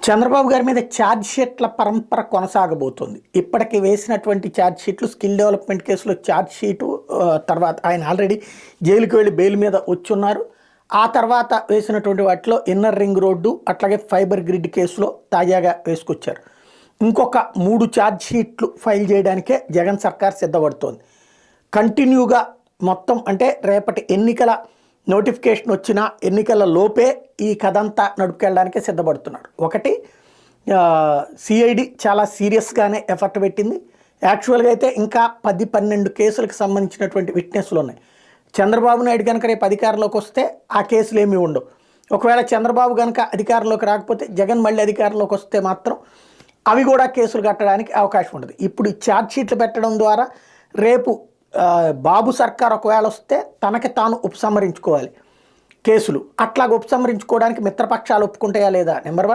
చంద్రబాబు గారి మీద ఛార్జ్ షీట్ల పరంపర కొనసాగబోతోంది. ఇప్పటికి వేసినటువంటి ఛార్జ్ షీట్లు స్కిల్ డెవలప్మెంట్ కేసులో ఛార్జ్ షీటు తర్వాత ఆయన ఆల్రెడీ జైలుకి వెళ్ళి బెయిల్ మీద వచ్చున్నారు. ఆ తర్వాత వేసినటువంటి వాటిలో ఇన్నర్ రింగ్ రోడ్డు అట్లాగే ఫైబర్ గ్రిడ్ కేసులో తాజాగా వేసుకొచ్చారు. ఇంకొక 3 ఛార్జ్ షీట్లు ఫైల్ చేయడానికే జగన్ సర్కార్ సిద్ధపడుతోంది. కంటిన్యూగా మొత్తం అంటే రేపటి ఎన్నికల నోటిఫికేషన్ వచ్చిన ఎన్నికల లోపే ఈ కథంతా నడుపుకెళ్ళడానికే సిద్ధపడుతున్నారు. ఒకటి సిఐడి చాలా సీరియస్గానే ఎఫర్ట్ పెట్టింది. యాక్చువల్గా అయితే ఇంకా 10-12 కేసులకు సంబంధించినటువంటి విట్నెస్లు ఉన్నాయి. చంద్రబాబు నాయుడు కనుక రేపు అధికారంలోకి వస్తే ఆ కేసులు ఏమీ ఉండవు. ఒకవేళ చంద్రబాబు కనుక అధికారంలోకి రాకపోతే జగన్ మళ్ళీ అధికారంలోకి వస్తే మాత్రం అవి కూడా కేసులు కట్టడానికి అవకాశం ఉంటుంది. ఇప్పుడు ఈ ఛార్జ్ షీట్లు పెట్టడం ద్వారా రేపు బాబు సర్కార్ ఒకవేళ వస్తే తనకి తాను ఉపసంహరించుకోవాలి కేసులు. అట్లాగ ఉపసంహరించుకోవడానికి మిత్రపక్షాలు ఒప్పుకుంటాయా లేదా నెంబర్ 1.